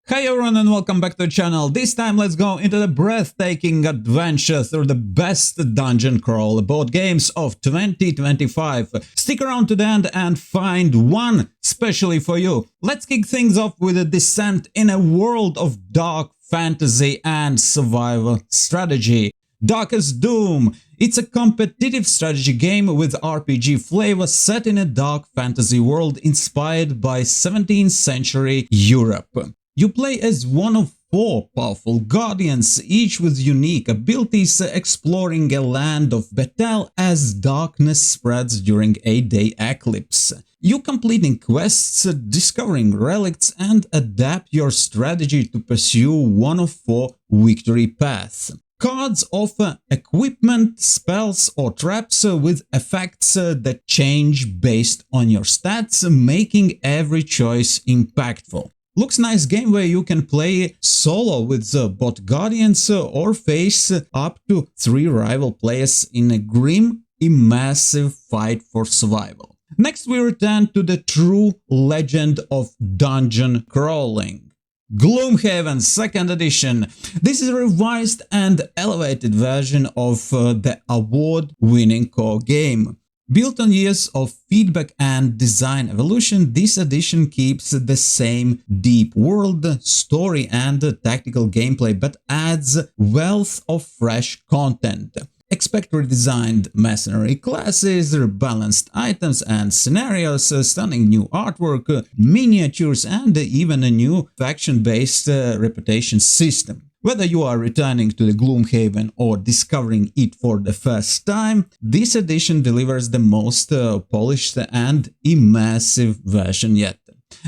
Hi everyone and welcome back to the channel. This time let's go into the breathtaking adventure through the best dungeon crawl board games of 2025. Stick around to the end and find one specially for you. Let's kick things off with a descent in a world of dark fantasy and survival strategy. Darkest Doom. It's a competitive strategy game with RPG flavor set in a dark fantasy world inspired by 17th century Europe. You play as one of 4 powerful guardians, each with unique abilities, exploring a land of battle as darkness spreads during a day eclipse. You completing quests, discovering relics, and adapt your strategy to pursue one of 4 victory paths. Cards offer equipment, spells or traps with effects that change based on your stats, making every choice impactful. Looks nice game where you can play solo with bot guardians or face up to 3 rival players in a grim, immersive fight for survival. Next we return to the true legend of dungeon crawling. Gloomhaven 2nd edition. This is a revised and elevated version of the award-winning core game. Built on years of feedback and design evolution, this edition keeps the same deep world, story and tactical gameplay, but adds wealth of fresh content. Expect redesigned mercenary classes, rebalanced items and scenarios, stunning new artwork, miniatures and even a new faction-based reputation system. Whether you are returning to the Gloomhaven or discovering it for the first time, this edition delivers the most polished and immersive version yet.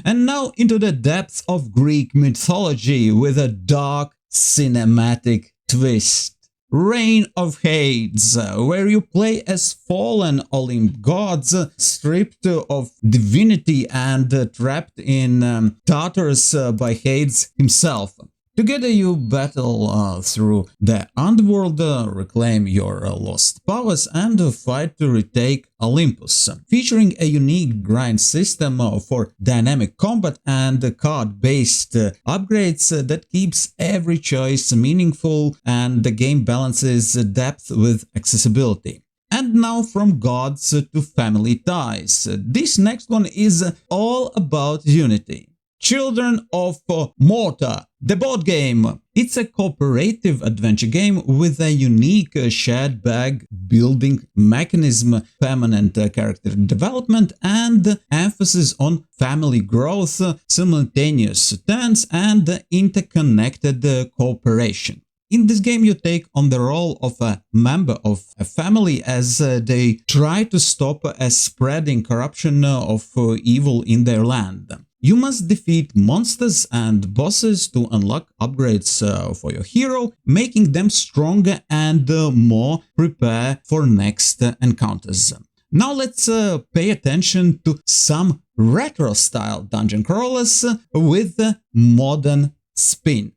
And now into the depths of Greek mythology with a dark cinematic twist. Reign of Hades, where you play as fallen Olymp gods, stripped of divinity and trapped in Tartarus by Hades himself. Together you battle through the underworld, reclaim your lost powers and fight to retake Olympus, featuring a unique grind system for dynamic combat and card-based upgrades that keeps every choice meaningful, and the game balances depth with accessibility. And now from gods to family ties. This next one is all about unity. Children of Morta, the board game. It's a cooperative adventure game with a unique shared bag building mechanism, permanent character development, and emphasis on family growth, simultaneous turns, and interconnected cooperation. In this game you take on the role of a member of a family as they try to stop a spreading corruption of evil in their land. You must defeat monsters and bosses to unlock upgrades for your hero, making them stronger and more prepared for next encounters. Now let's pay attention to some retro-style dungeon crawlers with a modern spin.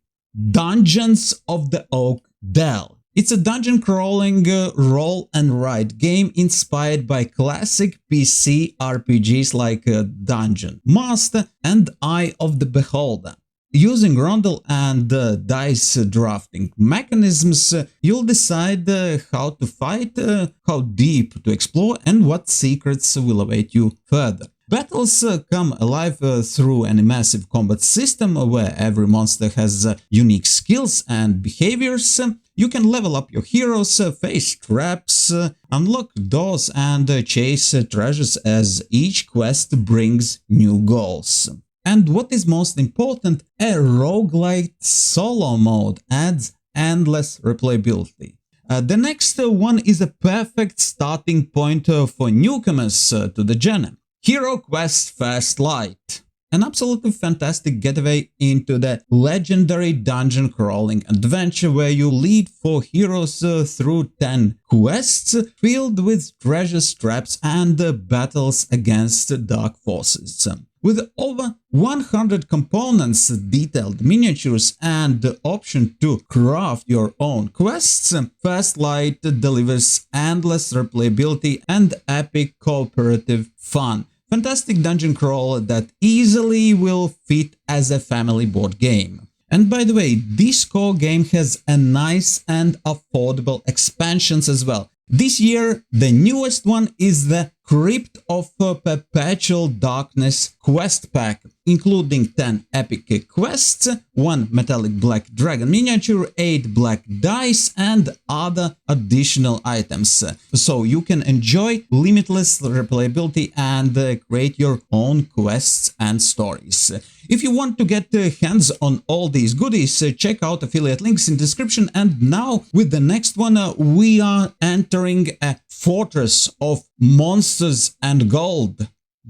Dungeons of the Oak Dell. It's a dungeon crawling roll and write game inspired by classic PC RPGs like Dungeon Master and Eye of the Beholder. Using rondel and dice drafting mechanisms, you'll decide how to fight, how deep to explore, and what secrets will await you further. Battles come alive through an immersive combat system where every monster has unique skills and behaviors. You can level up your heroes, face traps, unlock doors and chase treasures as each quest brings new goals. And what is most important, a roguelite solo mode adds endless replayability. The next one is a perfect starting point for newcomers to the genre. HeroQuest First Light. An absolutely fantastic getaway into the legendary dungeon crawling adventure where you lead 4 heroes through 10 quests filled with treasure traps and battles against dark forces. With over 100 components, detailed miniatures and the option to craft your own quests, First Light delivers endless replayability and epic cooperative fun. Fantastic dungeon crawl that easily will fit as a family board game. And by the way, this core game has a nice and affordable expansions as well. This year, the newest one is the Crypt of Perpetual Darkness quest pack, including 10 epic quests, 1 metallic black dragon miniature, 8 black dice, and other additional items. So you can enjoy limitless replayability and create your own quests and stories. If you want to get hands on all these goodies, check out affiliate links in description. And now with the next one, we are entering a fortress of monsters and gold.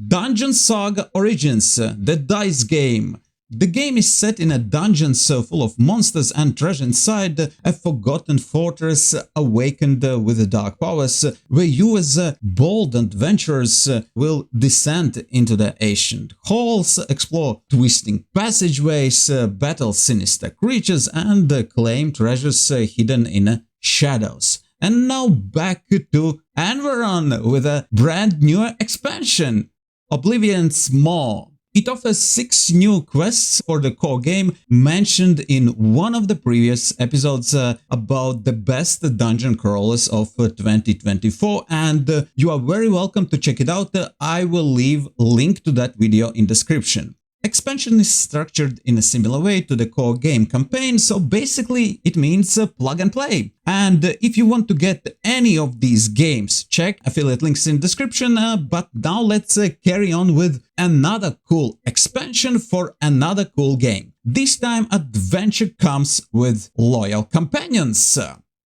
Dungeon Saga Origins, the dice game. The game is set in a dungeon full of monsters and treasure inside a forgotten fortress awakened with dark powers, where you as bold adventurers will descend into the ancient halls, explore twisting passageways, battle sinister creatures, and claim treasures hidden in shadows. And now back to Environ with a brand new expansion, Oblivion's Maw. It offers 6 new quests for the core game mentioned in one of the previous episodes about the best dungeon crawlers of 2024, and you are very welcome to check it out. I will leave link to that video in description. Expansion is structured in a similar way to the core game campaign, so basically it means plug and play. And if you want to get any of these games, check affiliate links in description, but now let's carry on with another cool expansion for another cool game. This time adventure comes with loyal companions.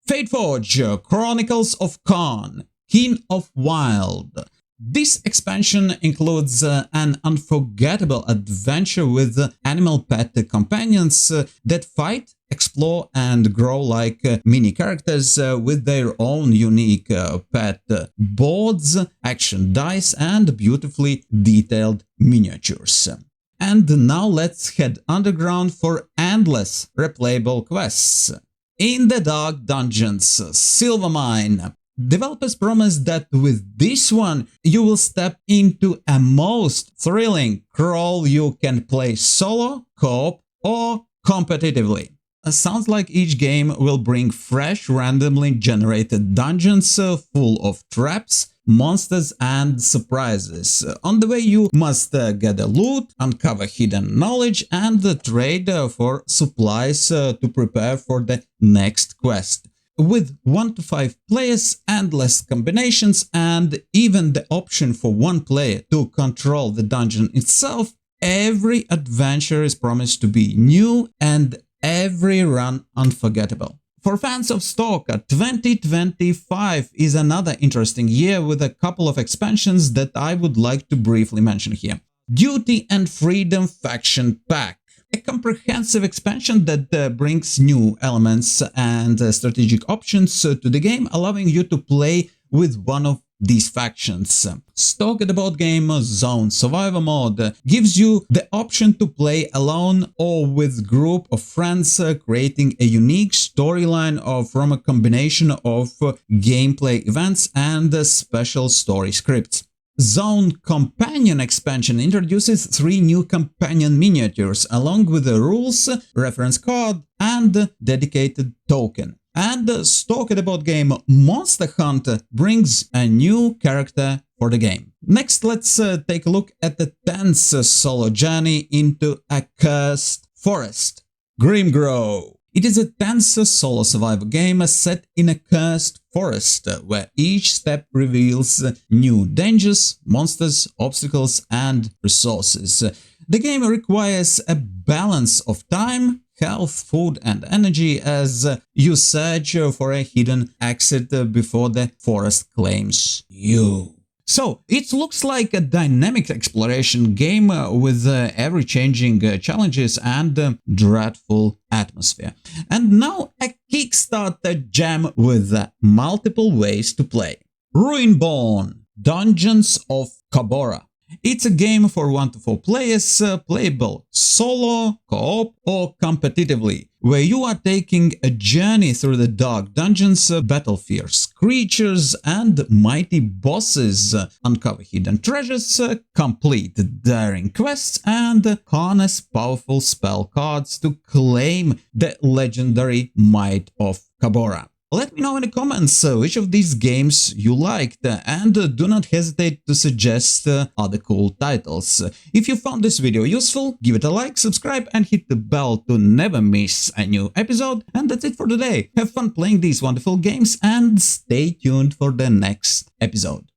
Fateforge, Chronicles of Kaan, King of Wild. This expansion includes an unforgettable adventure with animal pet companions that fight, explore and grow like mini characters with their own unique pet boards, action dice and beautifully detailed miniatures. And now let's head underground for endless replayable quests. In the Dark Dungeons, Silver Mine. Developers promise that with this one you will step into a most thrilling crawl you can play solo, co-op or competitively. Sounds like each game will bring fresh, randomly generated dungeons full of traps, monsters and surprises. On the way you must gather loot, uncover hidden knowledge and trade for supplies to prepare for the next quest. With 1 to 5 players, endless combinations and even the option for one player to control the dungeon itself, every adventure is promised to be new and every run unforgettable. For fans of Stalker, 2025 is another interesting year with a couple of expansions that I would like to briefly mention here. Duty and Freedom Faction Pack. A comprehensive expansion that brings new elements and strategic options to the game, allowing you to play with one of these factions. Stalker the board game Zone Survivor mode gives you the option to play alone or with group of friends, creating a unique storyline from a combination of gameplay events and special story scripts. Zone Companion expansion introduces 3 new companion miniatures along with the rules, reference card and dedicated token. And Stalker the board game Monster Hunt brings a new character for the game. Next, let's take a look at the tense solo journey into a cursed forest. Grimgrow. It is a tense solo survival game set in a cursed forest, where each step reveals new dangers, monsters, obstacles and resources. The game requires a balance of time, health, food and energy as you search for a hidden exit before the forest claims you. So, it looks like a dynamic exploration game with ever-changing challenges and dreadful atmosphere. And now a Kickstarter gem with multiple ways to play. Ruinborn, Dungeons of Cabora. It's a game for 1 to 4 players, playable solo, co-op or competitively, where you are taking a journey through the dark dungeons, battle fierce creatures and mighty bosses, uncover hidden treasures, complete daring quests and harness powerful spell cards to claim the legendary might of Cabora. Let me know in the comments which of these games you liked, and do not hesitate to suggest other cool titles. If you found this video useful, give it a like, subscribe and hit the bell to never miss a new episode. And that's it for today. Have fun playing these wonderful games and stay tuned for the next episode.